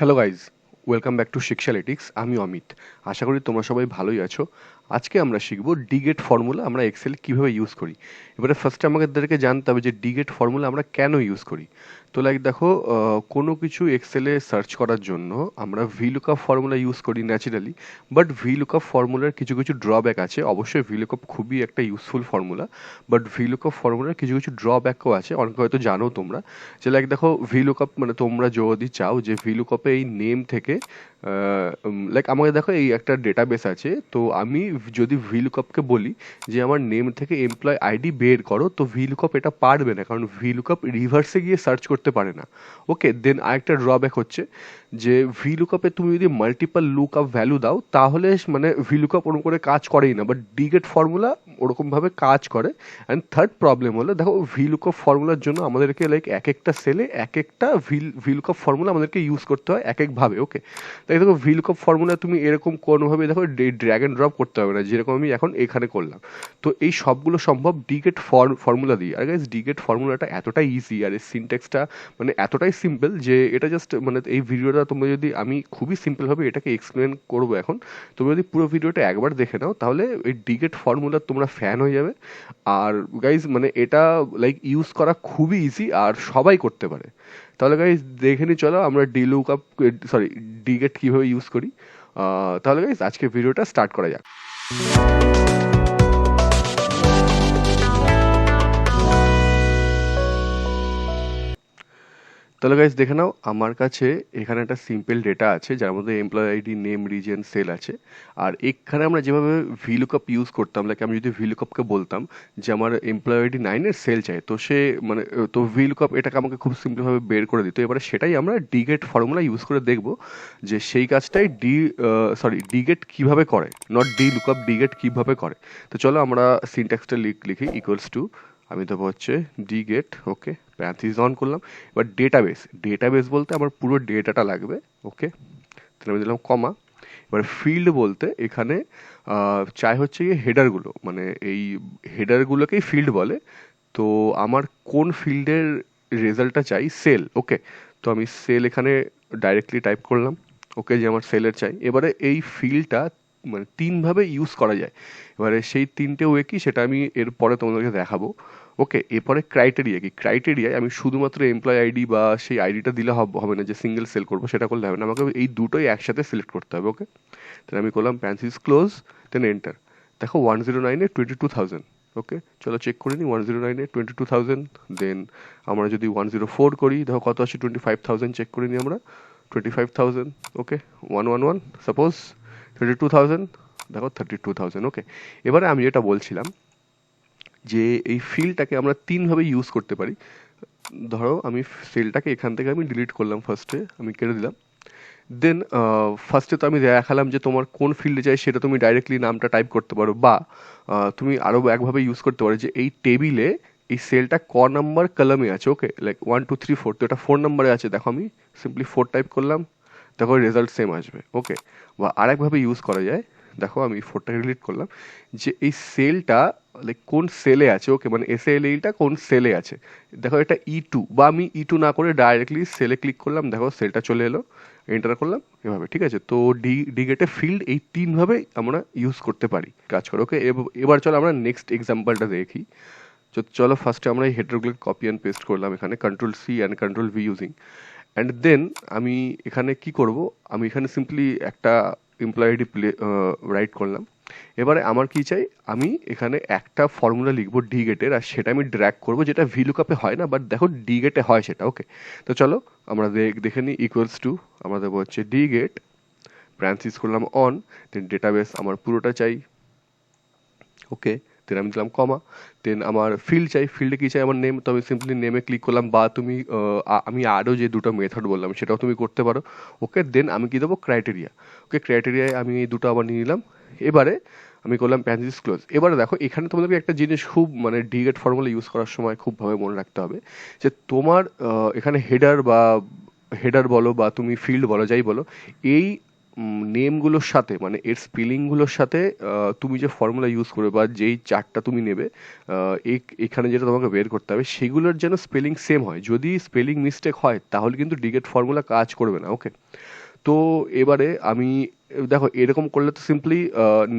Hello guys, welcome back to Shikshalytics. আমি অমিত। আশা করি তোমরা সবাই ভালোই আছো। আজকে আমরা শিখবো ডিগেট ফর্মুলা আমরা এক্সেল কীভাবে ইউজ করি। এবারে ফার্স্টে আমাদেরকে জানতে হবে যে ডিগেট ফর্মুলা আমরা কেন ইউজ করি। তো লাইক দেখো, কোনো কিছু এক্সেলে সার্চ করার জন্য আমরা ভিলুকআপ ফর্মুলা ইউজ করি ন্যাচারালি, বাট ভিলুকআপ ফর্মুলার কিছু কিছু ড্রব্যাক আছে। অবশ্যই ভিলুকআপ খুবই একটা ইউজফুল ফর্মুলা, বাট ভিলুকআপ ফর্মুলার কিছু কিছু ড্রব্যাকও আছে, অনেকে হয়তো জানো তোমরা। যে লাইক দেখো, ভিলুকআপ মানে তোমরা যদি চাও যে ভিলুকআপে এই নেম থেকে লাইক আমাকে দেখো এই একটা ডেটাবেস আছে, তো আমি যদি ভিলুকআপকে বলি যে আমার নেম থেকে এমপ্লয় আইডি বের করো, তো ভিলুকআপ এটা পারবে না, কারণ ভিলুকআপ রিভার্সে গিয়ে সার্চ করতে পারে না। ওকে, দেন আরেকটা ড্রব্যাক হচ্ছে যে ভিলুকআপে তুমি যদি মাল্টিপল লুকআপ ভ্যালু দাও তাহলে মানে ভিলুকআপ ওরকম করে কাজ করেই না, বাট ডিগেট ফর্মুলা ওরকমভাবে কাজ করে। অ্যান্ড থার্ড প্রবলেম হলো, দেখো ভিলুকআপ ফর্মুলার জন্য আমাদেরকে লাইক এক একটা সেলে এক একটা ভিলুকআপ ফর্মুলা আমাদেরকে ইউজ করতে হয় এক একভাবে। ওকে, তাই দেখো ভিলুকআপ ফর্মুলা তুমি এরকম কোনোভাবে দেখো ড্র্যাগ অ্যান্ড ড্রপ করতে হবে না, যেরকম আমি এখন এখানে করলাম। তো এই সবগুলো সম্ভব ডিগেট ফর্মুলা দিয়ে। আর গাইস, ডিগেট ফর্মুলাটা এতটাই ইজি আর এর সিনট্যাক্সটা মানে এতটাই সিম্পল যে এটা জাস্ট মানে এই ভিডিওটা তোমরা যদি আমি খুবই সিম্পলভাবে এটাকে এক্সপ্লেন করবো এখন, তোমরা যদি পুরো ভিডিওটা একবার দেখে নাও তাহলে এই ডিগেট ফর্মুলার তোমরা ফ্যান হয়ে যাবে। আর গাইজ মানে এটা লাইক ইউজ করা খুবই ইজি আর সবাই করতে পারে। তাহলে গাইজ দেখে নি, চলো আমরা ডিগেট কীভাবে ইউজ করি। তাহলে গাইজ আজকে ভিডিওটা স্টার্ট করা যাক। তাহলে গাইজ দেখে নাও, আমার কাছে এখানে একটা সিম্পল ডেটা আছে যার মধ্যে employee ID, name, region, sale আছে। আর এখানে আমরা যেভাবে ভিলুকআপ ইউজ করতাম, লাইক আমি যদি ভিলুকআপকে বলতাম যে আমার এমপ্লয় আইডি 9-এর সেল চাই, তো সে মানে তো ভিলুকআপ এটাকে আমাকে খুব সিম্পলভাবে বের করে দিত। এবারে সেটাই আমরা ডিগেট ফর্মুলা ইউজ করে দেখব যে সেই কাজটাই ডিগেট কীভাবে করে, নট ডি লুকআপ, ডিগেট কীভাবে করে। তো চলো আমরা সিনট্যাক্সটা লিখি ইকুয়ালস টু, আমি দেবো হচ্ছে ডিগেট, ওকে, প্যারেনথিসিস অন করলাম। এবার ডেটাবেস বলতে আমার পুরো ডেটাটা লাগবে। ওকে, তাহলে আমি দিলাম কমা। এবার ফিল্ড বলতে এখানে চাই হচ্ছে গিয়ে হেডারগুলো, মানে এই হেডারগুলোকেই ফিল্ড বলে। তো আমার কোন ফিল্ডের রেজাল্টটা চাই, সেল। ওকে, তো আমি সেল এখানে ডাইরেক্টলি টাইপ করলাম। ওকে, যে আমার সেলের চাই। এবারে এই ফিল্ডটা মানে তিনভাবে ইউজ করা যায়। এবারে সেই তিনটে ওয়ে কি সেটা আমি এরপরে তোমাদেরকে দেখাবো। ওকে, এরপরে ক্রাইটেরিয়া কি, ক্রাইটেরিয়ায় আমি শুধুমাত্র এমপ্লয় আইডি বা সেই আইডিটা দিলে হবে না, যে সিঙ্গেল সেল করবো সেটা করলে হবে না, আমাকে এই দুটোই একসাথে সিলেক্ট করতে হবে। ওকে, তাহলে আমি করলাম প্যারেনথিসিস ক্লোজ, দেন এন্টার। দেখো 109-এ 22,000। ওকে, চলো চেক করে নিই। 109-এ 22,000। দেন আমরা যদি 104 করি, দেখো কত আছে, 25,000। চেক করে নিই আমরা, 25,000। ওকে, 111 সাপোজ, 32,000, দেখো 32,000। ওকে, এবারে আমি যেটা বলছিলাম যে এই ফিল্ডটাকে আমরা তিনভাবে ইউজ করতে পারি। ধরো আমি সেলটাকে এখান থেকে আমি ডিলিট করলাম, ফার্স্টে আমি কেটে দিলাম। দেন ফার্স্টে তো আমি দেখালাম যে তোমার কোন ফিল্ডে চাই সেটা তুমি ডাইরেক্টলি নামটা টাইপ করতে পারো, বা তুমি আরও একভাবে ইউজ করতে পারো যে এই টেবিলে এই সেলটা ক নাম্বার কলামে আছে। ওকে, লাইক 1 2 3 4, তো এটা 4 নাম্বারে আছে, দেখো আমি সিম্পলি 4 টাইপ করলাম, দেখো রেজাল্ট সেম আসবে। ওকে, বা আরেকভাবে ইউজ করা যায়, দেখো আমি 4টাকে ডিলিট করলাম, যে এই সেলটা লাইক কোন সেলে আছে। ওকে, মানে এসএলইটা কোন সেলে আছে, দেখো এটা E2, বা আমি E2 না করে ডাইরেক্টলি সেলে ক্লিক করলাম, দেখো সেলটা চলে এলো, এন্টার করলাম এভাবে। ঠিক আছে, তো ডিগেটে ফিল্ড এই তিনভাবে আমরা ইউজ করতে পারি কাজ করে। ওকে, এবার চলো আমরা নেক্সট এক্সাম্পলটা দেখি। চলো ফার্স্টে আমরা এই হেডারগুলোকে কপি অ্যান্ড পেস্ট করলাম এখানে, Ctrl+C and Ctrl+V using. And then আমি এখানে কি করব, আমি এখানে সিম্পলি একটা এমপ্লয় আইডি রাইট করলাম। এবারে আমার কি চাই, আমি এখানে একটা ফর্মুলা লিখবো ডিগেটের, আর সেটা আমি ড্র্যাগ করবো, যেটা ভিলুকআপে হয় না, বাট দেখো ডিগেটে হয় সেটা। ওকে, তো চলো আমরা দেখে নিই। ইকুয়ালস টু, আমরা দেবো হচ্ছে ডিগেট, প্যারেনথিসিস করলাম অন, দেন ডেটাবেস আমার পুরোটা চাই। ওকে, দেন আমি দিলাম কমা। দেন আমার ফিল্ড চাই, ফিল্ডে কী চাই, আমার নেম, তো আমি সিম্পলি নেমে ক্লিক করলাম, বা তুমি আমি আরও যে দুটো মেথড বললাম সেটাও তুমি করতে পারো। ওকে, দেন আমি কী দেবো, ক্রাইটেরিয়া। ওকে, ক্রাইটেরিয়ায় আমি এই দুটো আবার নিয়ে নিলাম। এবারে আমি করলাম প্যারেনথিসিস ক্লোজ। এবারে দেখো এখানে তোমাদেরকে একটা জিনিস খুব মানে ডিগেট ফর্মুলা ইউজ করার সময় খুবভাবে মনে রাখতে হবে, যে তোমার এখানে হেডার বলো বা তুমি ফিল্ড বলো, যাই বলো, এই নেমগুলোর সাথে মানে এর স্পেলিংগুলোর সাথে তুমি যে ফর্মুলা ইউজ করবে বা যেই চার্টটা তুমি নেবে এখানে যেটা তোমাকে বের করতে হবে সেগুলোর যেন স্পেলিং সেম হয়। যদি স্পেলিং মিস্টেক হয় তাহলে কিন্তু ডিগেট ফর্মুলা কাজ করবে না। ওকে, তো এবারে আমি দেখো এরকম করলে তো সিম্পলি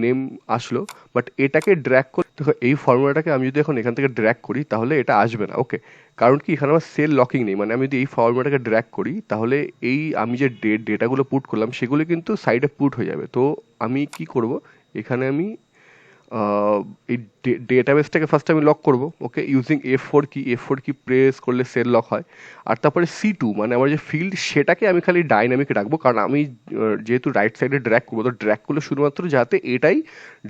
নেম আসলো, বাট এটাকে ড্র্যাগ করে দেখো এই ফর্মুলাটাকে আমি যদি এখন এখান থেকে ড্র্যাগ করি তাহলে এটা আসবে না। ওকে, কারণ কি এখানে আমার সেল লকিং নেই, মানে আমি যদি এই ফর্মুলাটাকে ড্র্যাগ করি তাহলে এই আমি যে ডেটাগুলো পুট করলাম সেগুলো কিন্তু সাইডে পুট হয়ে যাবে। তো আমি কি করব, এখানে আমি এই ডেটাবেসটাকে ফার্স্ট আমি লক করব। ওকে, ইউজিং F4 কি প্রেস করলে সেল লক হয়। আর তারপরে C2 মানে আমার যে ফিল্ড সেটাকে আমি খালি ডাইনামিক রাখবো, কারণ আমি যেহেতু রাইট সাইডে ড্র্যাগ করবো তো ড্র্যাগ করলে শুধুমাত্র যাতে এটাই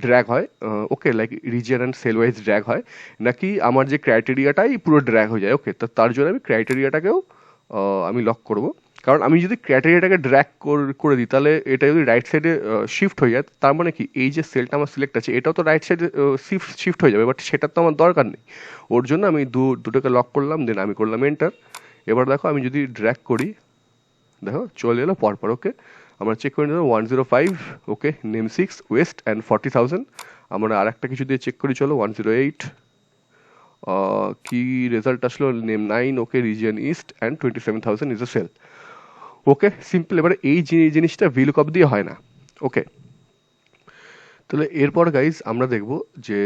ড্র্যাগ হয়, okay, like region and cell wise drag হয়, নাকি আমার যে ক্রাইটেরিয়াটাই পুরো ড্র্যাগ হয়ে যায়। ওকে, তো তার জন্য আমি ক্রাইটেরিয়াটাকেও আমি লক করব, কারণ আমি যদি ক্রাইটেরিয়াটাকে ড্র্যাগ করে দিই তাহলে এটা যদি রাইট সাইডে শিফট হয়ে যায় তার মানে কি এই যে সেলটা আমার সিলেক্ট আছে এটাও তো রাইট সাইডে শিফট হয়ে যাবে, বাট সেটা তো আমার দরকার নেই। ওর জন্য আমি দুটোকে লক করলাম, দেন আমি করলাম এন্টার। এবার দেখো আমি যদি ড্র্যাগ করি দেখো চলে এলো পরপর। ওকে, আমরা চেক করে নিলাম 105, ওকে, নেম 6 ওয়েস্ট অ্যান্ড 40,000। আমরা আর একটা কিছু দিয়ে চেক করি, চলো 108, কি রেজাল্ট আসলো, name 9, okay, region east and 27,000 is a sale. Okay, simple. এবারে এই জিনিসটা VLOOKUP দিয়ে হয় না। ওকে, তাহলে এরপর গাইজ আমরা দেখব যে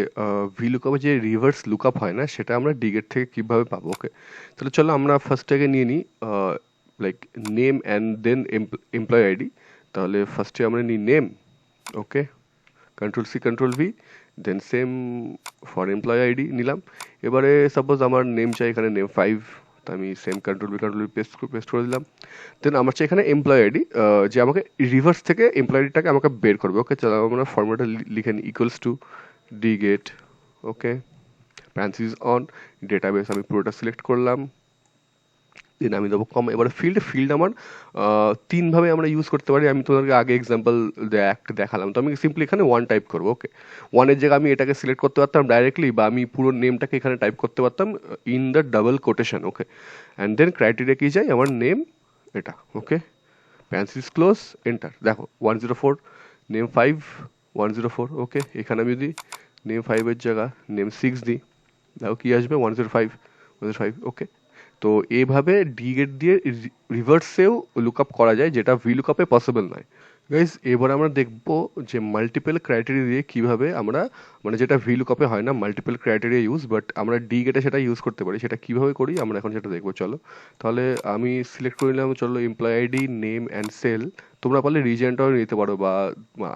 VLOOKUP যে রিভার্স লুকআপ হয় না সেটা আমরা ডিগেট থেকে কীভাবে পাবো। ওকে, তাহলে চলো আমরা ফার্স্টটাকে নিয়ে নিই like name and then employee ID. তাহলে ফার্স্টে আমরা নিই name, okay, Ctrl+C Ctrl+V, then same for employee ID নিলাম। এবারে সাপোজ আমার নেম চাই এখানে নেম 5, তো আমি সেম Ctrl+V Ctrl+V পেস্ট করে দিলাম। দেন আমার চাই এখানে এমপ্লয় আইডি যে আমাকে রিভার্স থেকে এমপ্লয় আইডিটাকে আমাকে বের করবে। ওকে, চলো আমরা ফর্মুলাটা লিখে নিই, equals to Dget, okay, parenthesis on, database আমি পুরোটা সিলেক্ট করলাম, দেন আমি দেবো কম। এবার ফিল্ড আমার তিনভাবে আমরা ইউজ করতে পারি, আমি তোমাদেরকে আগে এক্সাম্পল দেখালাম। তো আমি সিম্পলি এখানে 1 টাইপ করবো। ওকে, 1-এর জায়গায় আমি এটাকে সিলেক্ট করতে পারতাম ডাইরেক্টলি, বা আমি পুরো নেমটাকে এখানে টাইপ করতে পারতাম in the double quotation. Okay, and then criteria কি যায়, আমার নেম এটা, ওকে, প্যারেন্থেসিস ক্লোজ, এন্টার। দেখো 104, নেম 5, 104। ওকে, এখানে আমি যদি নেম 5-এর জায়গা নেম 6 দিই দেখো কি আসবে, 105। ওকে, তো এইভাবে ডিগেট দিয়ে রিভার্সেও লুকআপ করা যায়, যেটা VLOOKUP-এ পসিবল নয়। গাইজ এবার আমরা দেখব যে মাল্টিপল ক্রাইটেরিয়া দিয়ে কীভাবে আমরা, মানে যেটা VLOOKUP-এ হয় না মাল্টিপল ক্রাইটেরিয়া ইউজ, বাট আমরা ডিগেটে সেটা ইউজ করতে পারি, সেটা কীভাবে করি আমরা এখন সেটা দেখবো। চলো তাহলে আমি সিলেক্ট করে নিলাম, চলো employee ID, name and sale. তোমরা পারলে রিজিয়নটাও নিতে পারো, বা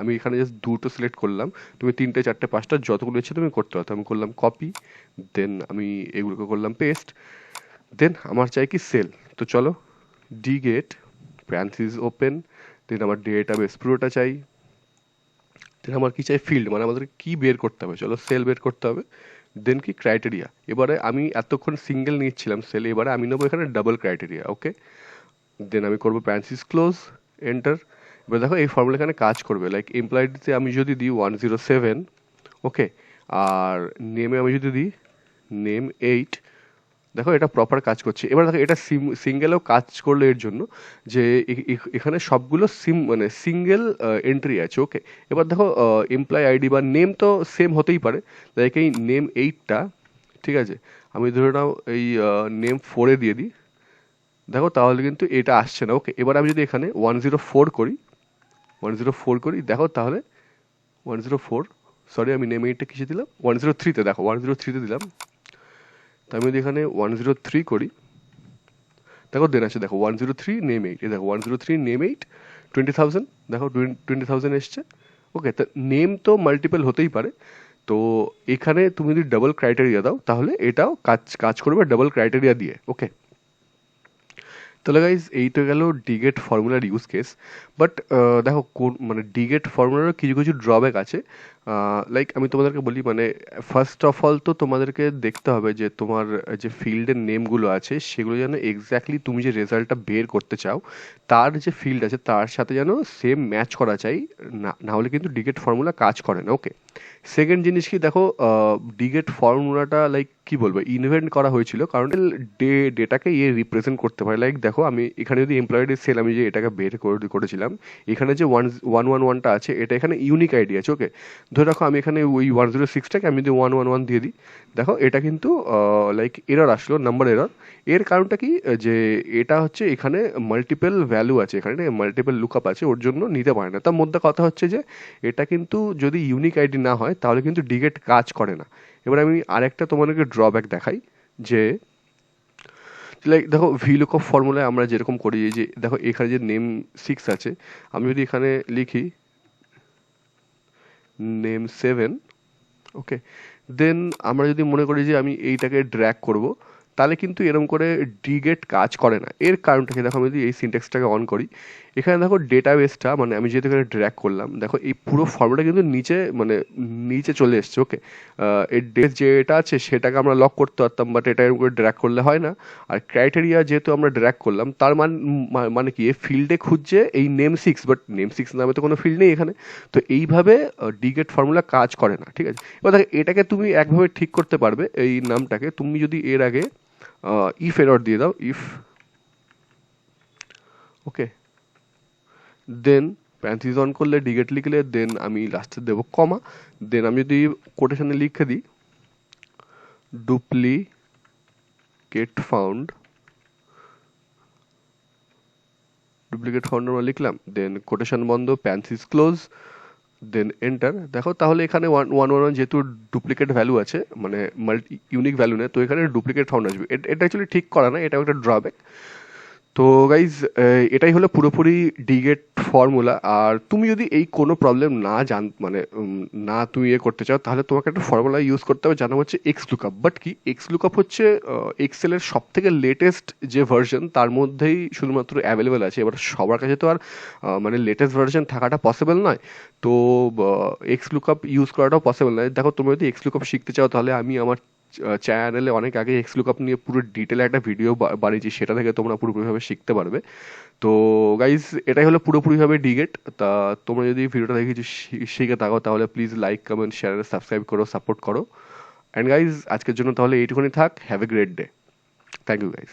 আমি এখানে জাস্ট দুটো সিলেক্ট করলাম, তুমি 3টে 4টে 5টা যতগুলো ইচ্ছে তুমি করতে পারতো। আমি করলাম কপি, দেন আমি এগুলোকে করলাম পেস্ট, দেন আমার চাই কি সেল। তো চলো Dget, প্যারেন্থেসিস ওপেন, দেন আমার ডেটাবেস পুরোটা চাই, দেন আমার কি চাই ফিল্ড, মানে আমাদের কি বের করতে হবে, চলো সেল বের করতে হবে, দেন কি ক্রাইটেরিয়া। এবারে আমি এতক্ষণ সিঙ্গেল নিচ্ছিলাম সেল, এবারে আমি নেবো এখানে ডাবল ক্রাইটেরিয়া। ওকে, দেন আমি করবো প্যারেন্থেসিস ক্লোজ, এন্টার। এবার দেখো এই ফর্মুলা এখানে কাজ করবে, লাইক এমপ্লয়েডিতে আমি যদি দিই 107, ওকে, আর নেমে আমি যদি দিই নেম 8, দেখো এটা প্রপার কাজ করছে। এবার দেখো এটা সিঙ্গেলেও কাজ করলো এর জন্য যে এখানে সবগুলো মানে সিঙ্গেল এন্ট্রি আছে। ওকে, এবার দেখো এমপ্লয় আইডি বা নেম তো সেম হতেই পারে, লাইক এই নেম 8টা, ঠিক আছে, আমি ধরে নাও এই নেম 4-এ দিয়ে দিই, দেখো তাহলে কিন্তু এটা আসছে না। ওকে, এবার আমি যদি এখানে 104 করি, 104 করি, দেখো তাহলে 104, সরি আমি নেম 8টা কিসে দিলাম, 103-তে, দেখো 103-তে দিলাম। তো আমি যদি এখানে 103 করি, দেখো দেন আছে, দেখো 103 নেম 8, দেখো 103 নেম 8, 20,000, দেখো 20,000 এসছে। ওকে, তা নেম তো মাল্টিপল হতেই পারে, তো এখানে তুমি যদি ডাবল ক্রাইটেরিয়া দাও তাহলে এটাও কাজ করবে ডাবল ক্রাইটেরিয়া দিয়ে। ওকে, তাহলে গাইজ এই তো গেল ডিগেট ফর্মুলার ইউজ কেস। বাট দেখো কোন মানে ডিগেট ফর্মুলারও কিছু কিছু ড্রব্যাক আছে, লাইক আমি তোমাদেরকে বলি, মানে ফার্স্ট অফ অল তো তোমাদেরকে দেখতে হবে যে তোমার যে ফিল্ডের নেমগুলো আছে সেগুলো যেন এক্স্যাক্টলি তুমি যে রেজাল্টটা বের করতে চাও তার যে ফিল্ড আছে তার সাথে যেন সেম ম্যাচ করা চাই, না হলে কিন্তু ডিগেট ফর্মুলা কাজ করে না। ওকে, সেকেন্ড জিনিস কি দেখো, ডিগেট ফর্মুলাটা লাইক কি বলবো ইনভেন্ট করা হয়েছিল কারণ ডেটাকে রিপ্রেজেন্ট করতে পারে। লাইক দেখো আমি এখানে যদি এমপ্লয়েডের সেল আমি যে এটাকে বের করেছিলাম, এখানে যে 111টা আছে এটা এখানে ইউনিক আইডি আছে। ওকে, ধরে রাখো আমি এখানে ওই 106টাকে আমি যদি 111 দিয়ে দিই, দেখো এটা কিন্তু লাইক এরর আসলো, নাম্বার এরর। এর কারণটা কি, যে এটা হচ্ছে এখানে মাল্টিপল ভ্যালু আছে, এখানে মাল্টিপল লুকআপ আছে, ওর জন্য নিতে পারে না। তার মধ্যে কথা হচ্ছে যে এটা কিন্তু যদি ইউনিক আইডি না হয় তাহলে কিন্তু ডিগেট কাজ করে না। এবার আমি আরেকটা তোমাদেরকে ড্রব্যাক দেখাই, যে লাইক দেখো ভিলুকআপ ফর্মুলায় আমরা যেরকম করি, যে দেখো এখানে যে নেম 6 আছে, আমি যদি এখানে লিখি নেম 7, ওকে, দেন আমরা যদি মনে করি যে আমি এইটাকে ড্র্যাগ করব, তাহলে কিন্তু এরকম করে ডিগেট কাজ করে না। এর কারণটা কি, দেখো আমি যদি এই সিনট্যাক্সটাকে অন করি, এখানে দেখো ডেটাবেসটা মানে আমি যেহেতু এখানে ড্র্যাগ করলাম, দেখো এই পুরো ফর্মুলাটা কিন্তু নিচে মানে নিচে চলে এসছে। ওকে, এর ডেট যেটা আছে সেটাকে আমরা লক করতে পারতাম, বাট এটা এরকম করে ড্র্যাগ করলে হয় না। আর ক্রাইটেরিয়া যেহেতু আমরা ড্র্যাগ করলাম, তার মানে কি ফিল্ডে খুঁজছে এই নেম 6, বাট নেম 6 নামে তো কোনো ফিল্ড নেই এখানে। তো এইভাবে ডিগেট ফর্মুলা কাজ করে না, ঠিক আছে। এবার দেখো এটাকে তুমি একভাবে ঠিক করতে পারবে, এই নামটাকে তুমি যদি এর আগে ইফ এরর দিয়ে দাও, ইফ, ওকে, দেন প্যারেন্থিস অন করলে ডিগেট লিখলে, দেন আমি লাস্টে দেবো কমা, দেন আমি যদি কোটেশনে লিখে দিই ডুপ্লিকেট ফাউন্ড আমরা লিখলাম, দেন কোটেশন বন্ধ, প্যারেন্থিস ক্লোজ, দেন এন্টার। দেখো তাহলে এখানে 111 যেহেতু ডুপ্লিকেট ভ্যালু আছে, মানে ইউনিক ভ্যালু নেই, তো এখানে ডুপ্লিকেট ফাউন্ড আসবে। এটা অ্যাকচুয়ালি ঠিক করা না, এটা একটা ড্রব্যাক। তো গাইজ এটাই হলো পুরোপুরি ডিগেট ফর্মুলা। আর তুমি যদি এই কোনো প্রবলেম না মানে না তুমি করতে চাও, তাহলে তোমাকে একটা ফর্মুলা ইউজ করতে হবে, জানা হচ্ছে এক্স লুকআপ। বাট কি এক্স লুকআপ হচ্ছে এক্সেলের সব থেকে লেটেস্ট যে ভার্সন, তার মধ্যেই শুধুমাত্র অ্যাভেলেবেল আছে। এবার সবার কাছে তো আর মানে লেটেস্ট ভার্সন থাকাটা পসিবল নয়, তো এক্স লুকআপ ইউজ করাটাও পসিবল নয়। দেখো তুমি যদি এক্স লুকআপ শিখতে চাও, তাহলে আমি আমার চ্যানেলে অনেক আগে এক্স লুকআপ নিয়ে পুরো ডিটেলে একটা ভিডিও বানিয়েছি, সেটা থেকে তোমরা পুরোপুরিভাবে শিখতে পারবে। তো গাইজ এটাই হলো পুরোপুরিভাবে ডিগেট। তা তোমরা যদি ভিডিওটা দেখে কিছু শিখে থাকো, তাহলে please like, comment, share, subscribe করো, সাপোর্ট করো। অ্যান্ড গাইজ আজকের জন্য তাহলে এইটুকুনি থাক। Have a great day. Thank you guys.